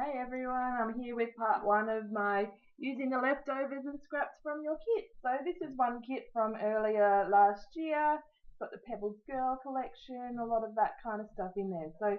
Hey everyone, I'm here with part one of my using the leftovers and scraps from your kit. So this is one kit from earlier last year. It's got the Pebbles Girl collection, a lot of that kind of stuff in there. So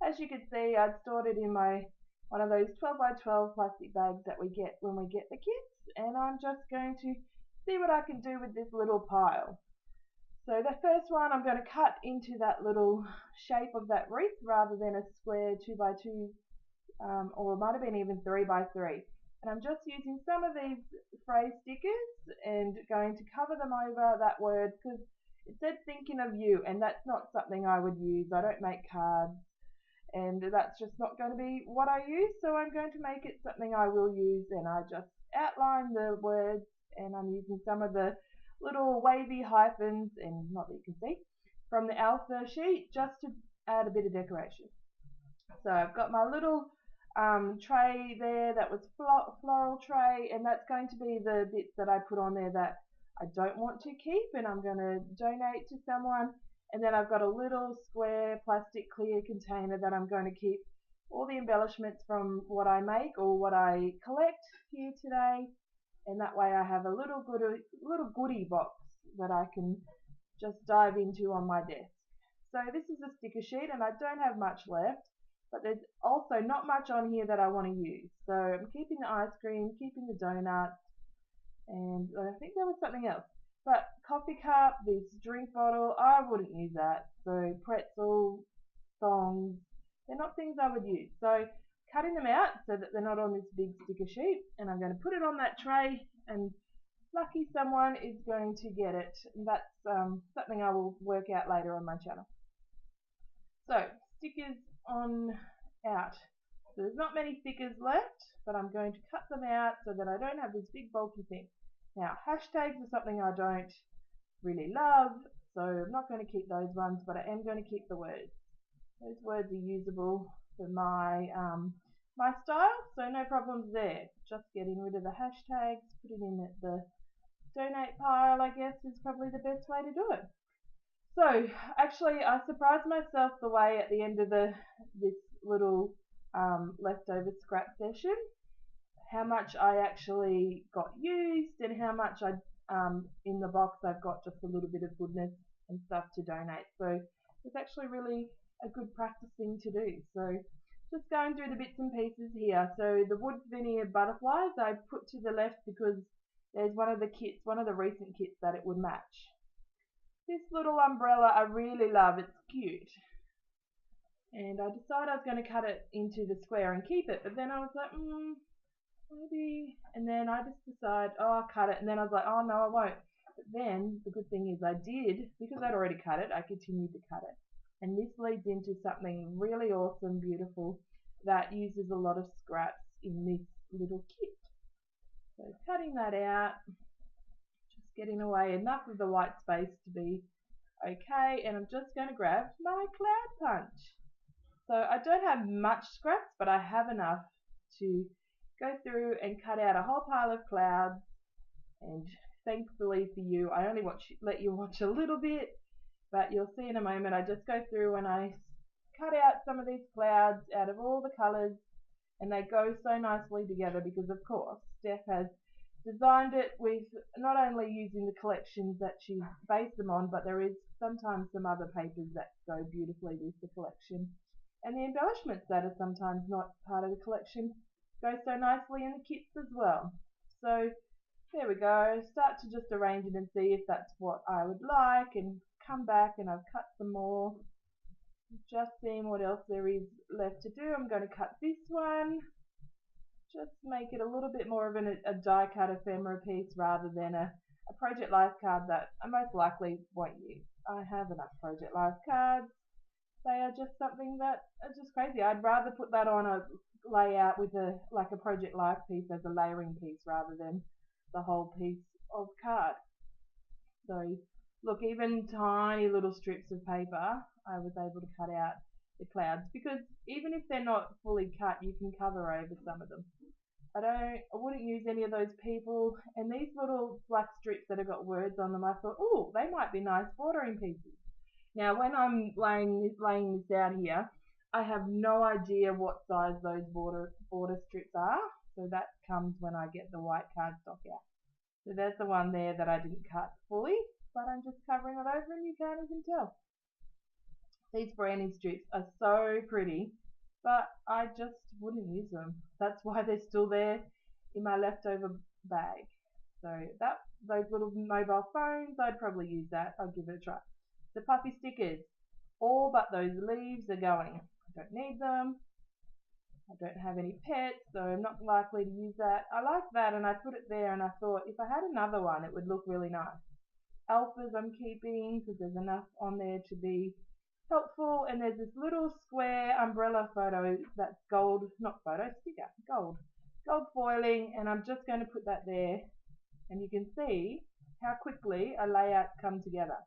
as you can see, I'd stored it in my one of those 12 by 12 plastic bags that we get when we get the kits, and I'm just going to see what I can do with this little pile. So the first one I'm going to cut into that little shape of that wreath rather than a square 2 by 2 or it might have been even 3 by 3. And I'm just using some of these phrase stickers and going to cover them over that word because it said thinking of you, and that's not something I would use. I don't make cards and that's just not going to be what I use, so I'm going to make it something I will use, and I just outline the words, and I'm using some of the little wavy hyphens, and not that you can see, from the alpha sheet just to add a bit of decoration. So I've got my little tray there that was floral tray, and that's going to be the bits that I put on there that I don't want to keep and I'm going to donate to someone. And then I've got a little square plastic clear container that I'm going to keep all the embellishments from what I make or what I collect here today, and that way I have a little goodie box that I can just dive into on my desk. So this is a sticker sheet and I don't have much left, but there's also not much on here that I want to use. So I'm keeping the ice cream, keeping the donuts, and I think there was something else. But coffee cup, this drink bottle, I wouldn't use that. So pretzel, thongs, they're not things I would use. So cutting them out so that they're not on this big sticker sheet, and I'm going to put it on that tray, and lucky someone is going to get it. And that's something I will work out later on my channel. So stickers on out. So there's not many stickers left, but I'm going to cut them out so that I don't have this big bulky thing. Now hashtags are something I don't really love, so I'm not going to keep those ones, but I am going to keep the words. Those words are usable for my my style, so no problems there. Just getting rid of the hashtags, putting in the donate pile, I guess, is probably the best way to do it. So actually I surprised myself the way at the end of this little leftover scrap session, how much I actually got used and how much I in the box I've got just a little bit of goodness and stuff to donate. So it's actually really a good practice thing to do. So just going through the bits and pieces here. So the wood veneer butterflies I put to the left because there's one of the kits, one of the recent kits that it would match. This little umbrella I really love, it's cute. And I decided I was going to cut it into the square and keep it, but then I was like, maybe, and then I just decided, oh, I'll cut it, and then I was like, oh no, I won't. But then the good thing is I did, because I'd already cut it, I continued to cut it. And this leads into something really awesome, beautiful, that uses a lot of scraps in this little kit. So cutting that out, just getting away enough of the white space to be okay, and I'm just going to grab my cloud punch. So I don't have much scraps, but I have enough to go through and cut out a whole pile of clouds, and thankfully for you I only let you watch a little bit, but you'll see in a moment I just go through and I cut out some of these clouds out of all the colours, and they go so nicely together because of course Steph has designed it with not only using the collections that she based them on, but there is sometimes some other papers that go beautifully with the collection, and the embellishments that are sometimes not part of the collection go so nicely in the kits as well. So there we go. Start to just arrange it and see if that's what I would like, and come back and I've cut some more. Just seeing what else there is left to do. I'm going to cut this one. Just make it a little bit more of a die cut ephemera piece rather than a Project Life card that I most likely won't use. I have enough Project Life cards. They are just something that are just crazy. I'd rather put that on a layout with like a Project Life piece as a layering piece rather than the whole piece of card. So look, even tiny little strips of paper I was able to cut out the clouds, because even if they're not fully cut you can cover over some of them. I wouldn't use any of those people, and these little black strips that have got words on them, I thought, oh, they might be nice bordering pieces. Now when I'm laying this out here, I have no idea what size those border strips are, so that comes when I get the white cardstock out. So there's the one there that I didn't cut fully, but I'm just covering it over and you can't even tell. These branding strips are so pretty, but I just wouldn't use them. That's why they're still there in my leftover bag. So those little mobile phones, I'd probably use that. I'll give it a try. The puffy stickers, all but those leaves are going. I don't need them. I don't have any pets, so I'm not likely to use that. I like that, and I put it there, and I thought if I had another one, it would look really nice. Alphas I'm keeping because there's enough on there to be helpful, and there's this little square umbrella photo that's gold, not photo, sticker, gold foiling, and I'm just going to put that there, and you can see how quickly a layout's come together.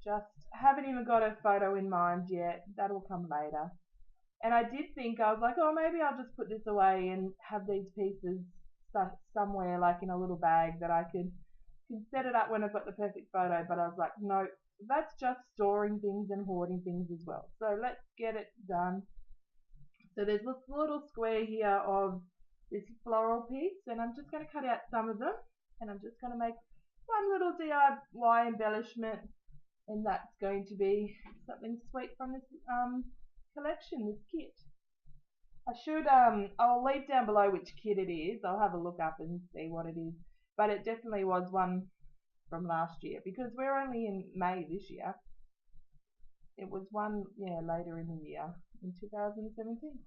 Just haven't even got a photo in mind yet, that'll come later. And I did think, I was like, oh, maybe I'll just put this away and have these pieces somewhere, like in a little bag that I can set it up when I've got the perfect photo, but I was like, no, that's just storing things and hoarding things as well. So let's get it done. So there's this little square here of this floral piece, and I'm just going to cut out some of them, and I'm just going to make one little DIY embellishment, and that's going to be something sweet from this collection, this kit. I'll leave down below which kit it is. I'll have a look up and see what it is, but it definitely was one from last year because we're only in May this year. It was one, later in the year, in 2017.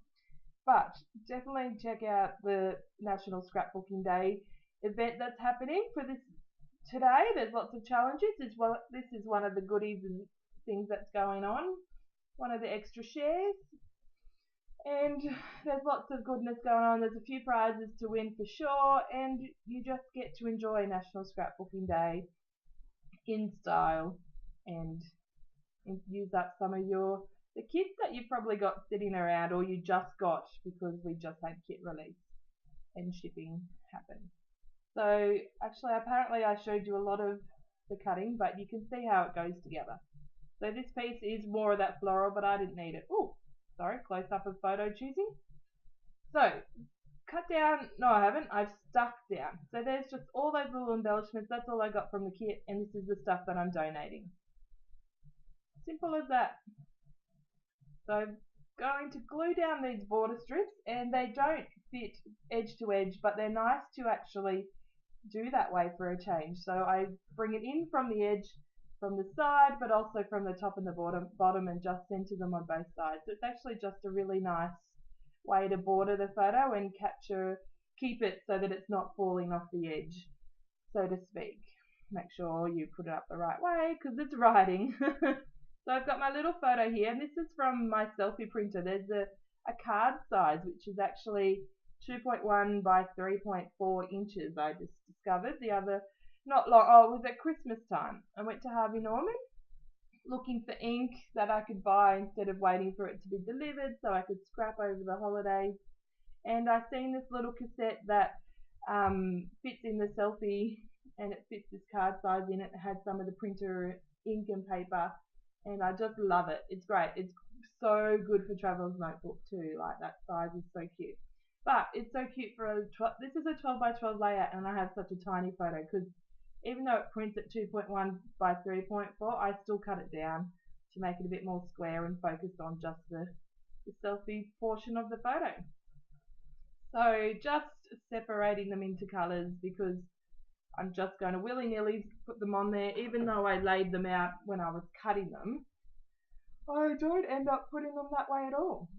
But definitely check out the National Scrapbooking Day event that's happening for this today. There's lots of challenges. This is one of the goodies and things that's going on. One of the extra shares. And there's lots of goodness going on. There's a few prizes to win for sure. And you just get to enjoy National Scrapbooking Day in style and use up some of the kits that you've probably got sitting around or you just got because we just had kit release and shipping happen. So actually apparently I showed you a lot of the cutting, but you can see how it goes together. So this piece is more of that floral, but I didn't need it. Oh, sorry, close up of photo choosing. So cut down, no I haven't, I've stuck down. So there's just all those little embellishments, that's all I got from the kit, and this is the stuff that I'm donating. Simple as that. So I'm going to glue down these border strips, and they don't fit edge to edge, but they're nice to actually do that way for a change. So I bring it in from the edge, from the side, but also from the top and the bottom and just center them on both sides. So it's actually just a really nice way to border the photo and keep it so that it's not falling off the edge, so to speak. Make sure you put it up the right way because it's writing. So I've got my little photo here, and this is from my selfie printer. There's a card size, which is actually 2.1 by 3.4 inches. I just discovered the other, not long, it was at Christmas time. I went to Harvey Norman looking for ink that I could buy instead of waiting for it to be delivered so I could scrap over the holidays. And I seen this little cassette that fits in the selfie, and it fits this card size in it. It had some of the printer ink and paper. And I just love it. It's great. It's so good for traveler's notebook too. Like that size is so cute. But it's so cute for this is a 12 by 12 layout, and I have such a tiny photo because even though it prints at 2.1 by 3.4, I still cut it down to make it a bit more square and focused on just the selfie portion of the photo. So just separating them into colors because I'm just going to willy-nilly put them on there, even though I laid them out when I was cutting them. I don't end up putting them that way at all.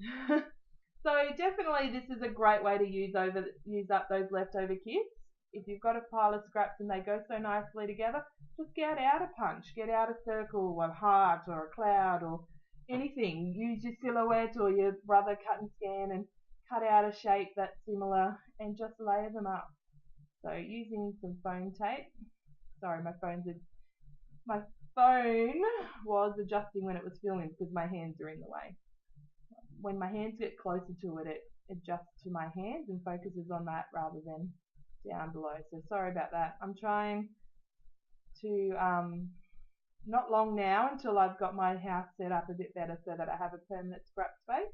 So definitely this is a great way to use up those leftover kits. If you've got a pile of scraps and they go so nicely together, just get out a punch, get out a circle, a heart or a cloud or anything. Use your silhouette or your brother cut and scan and cut out a shape that's similar and just layer them up. So using some foam tape, sorry my phone was adjusting when it was filming because my hands are in the way. When my hands get closer to it, it adjusts to my hands and focuses on that rather than down below. So sorry about that. I'm trying to not long now until I've got my house set up a bit better so that I have a permanent scrap space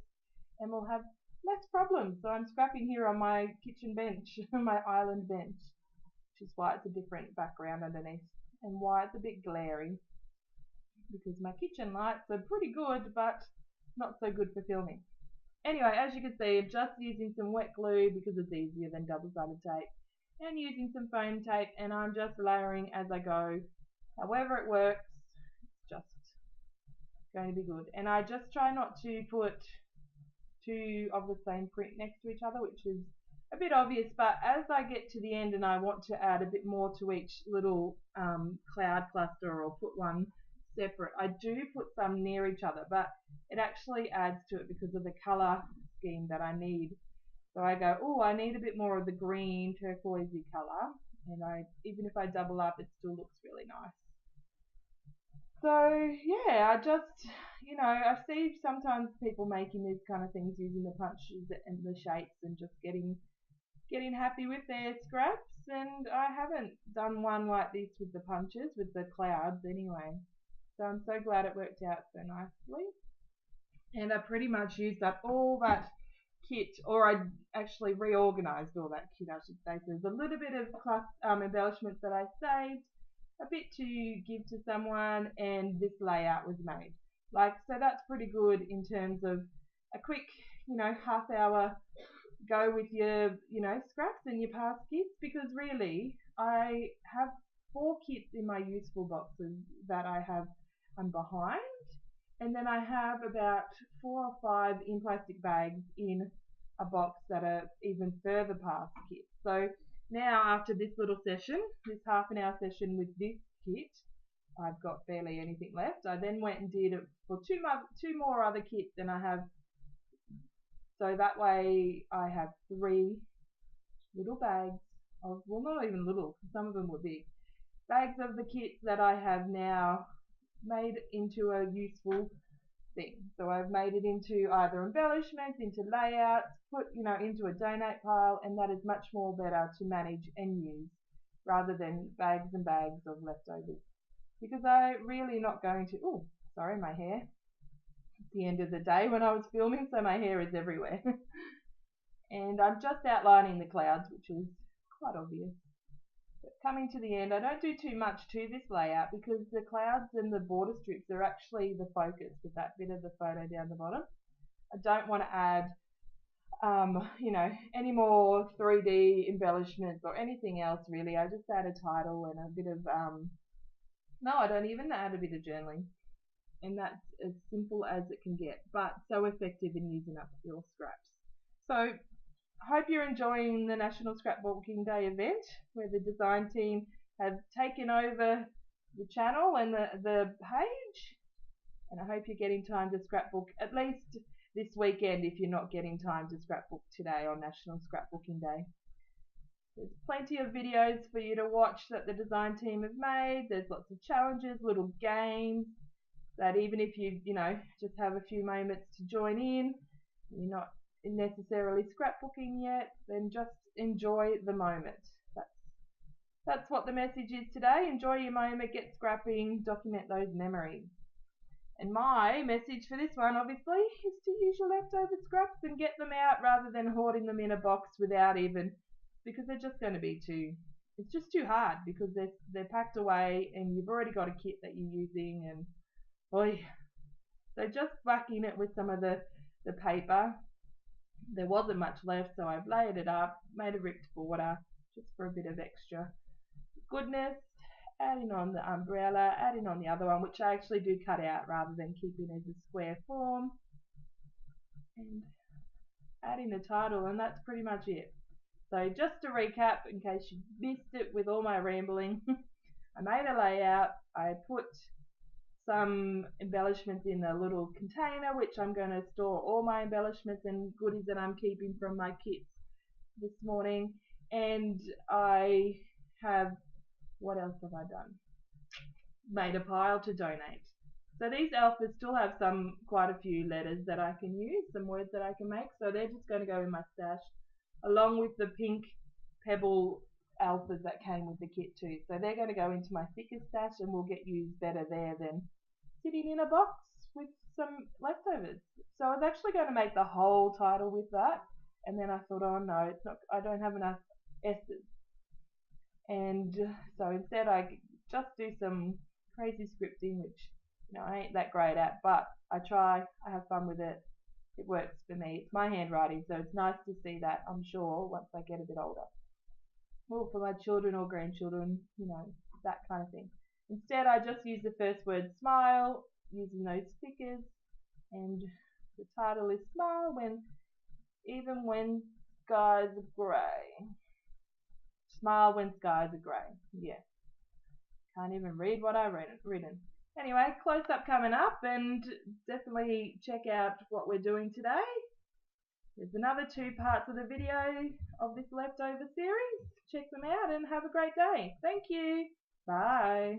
and we'll have less problems. So I'm scrapping here on my kitchen bench, my island bench, which is why it's a different background underneath and why it's a bit glary, because my kitchen lights are pretty good but not so good for filming. Anyway, as you can see, I'm just using some wet glue because it's easier than double-sided tape, and using some foam tape, and I'm just layering as I go. However it works, it's just going to be good. And I just try not to put two of the same print next to each other, which is a bit obvious, but as I get to the end and I want to add a bit more to each little cloud cluster or put one separate, I do put some near each other, but it actually adds to it because of the color scheme that I need. So I go, oh, I need a bit more of the green turquoisey color, and even if I double up, it still looks really nice. So yeah, I just, I see sometimes people making these kind of things using the punches and the shapes and just getting happy with their scraps, and I haven't done one like this with the punches, with the clouds anyway. So I'm so glad it worked out so nicely. And I pretty much used up all that kit, or I actually reorganized all that kit, I should say. So there's a little bit of embellishments that I saved, a bit to give to someone, and this layout was made. So that's pretty good in terms of a quick, half hour go with your, scraps and your past kits, because really I have 4 kits in my useful boxes that I'm behind, and then I have about 4 or 5 in plastic bags in a box that are even further past kits. So now after this little session, this half an hour session with this kit, I've got barely anything left. I then went and did it for two more other kits, and I have, so that way I have 3 little bags of, well, not even little, some of them were big, bags of the kits that I have now made into a useful thing. So I've made it into either embellishments, into layouts, put into a donate pile, and that is much more better to manage and use rather than bags and bags of leftovers, because I'm really not going to, oh sorry, my hair, at the end of the day when I was filming, so my hair is everywhere. And I'm just outlining the clouds, which is quite obvious. But coming to the end, I don't do too much to this layout because the clouds and the border strips are actually the focus with that bit of the photo down the bottom. I don't want to add, any more 3D embellishments or anything else really. I just add a title and a bit of, no, I don't even add a bit of journaling. And that's as simple as it can get, but so effective in using up your scraps. So I hope you're enjoying the National Scrapbooking Day event, where the design team have taken over the channel and the page, and I hope you're getting time to scrapbook at least this weekend if you're not getting time to scrapbook today on National Scrapbooking Day. There's plenty of videos for you to watch that the design team have made. There's lots of challenges, little games that even if you just have a few moments to join in, you're not necessarily scrapbooking yet, then just enjoy the moment. That's what the message is today. Enjoy your moment, get scrapping, document those memories. And my message for this one obviously is to use your leftover scraps and get them out rather than hoarding them in a box without even, because they're just going to be it's just too hard because they're packed away and you've already got a kit that you're using, and so just whacking it with some of the paper. There wasn't much left, so I've layered it up, made a ripped border just for a bit of extra goodness, adding on the umbrella, adding on the other one, which I actually do cut out rather than keeping as a square form, and adding the title, and that's pretty much it. So just to recap, in case you missed it with all my rambling, I made a layout, I put some embellishments in a little container which I'm going to store all my embellishments and goodies that I'm keeping from my kits this morning, and I have, what else have I done? Made a pile to donate. So these alphas still have quite a few letters that I can use, some words that I can make, so they're just going to go in my stash along with the pink pebble alphas that came with the kit too. So they're going to go into my thicker stash and will get used better there than sitting in a box with some leftovers. So I was actually going to make the whole title with that, and then I thought, oh no, it's not. I don't have enough S's, and so instead I just do some crazy scripting, which I ain't that great at, but I try. I have fun with it. It works for me. It's my handwriting, so it's nice to see that, I'm sure, once I get a bit older. Or for my children or grandchildren, that kind of thing. Instead, I just use the first word smile, using those stickers, and the title is Smile Even When Skies Are Grey. Smile when skies are grey. Yeah. Can't even read what I've written. Anyway, close up coming up, and definitely check out what we're doing today. There's another 2 parts of the video of this leftover series. Check them out and have a great day. Thank you. Bye.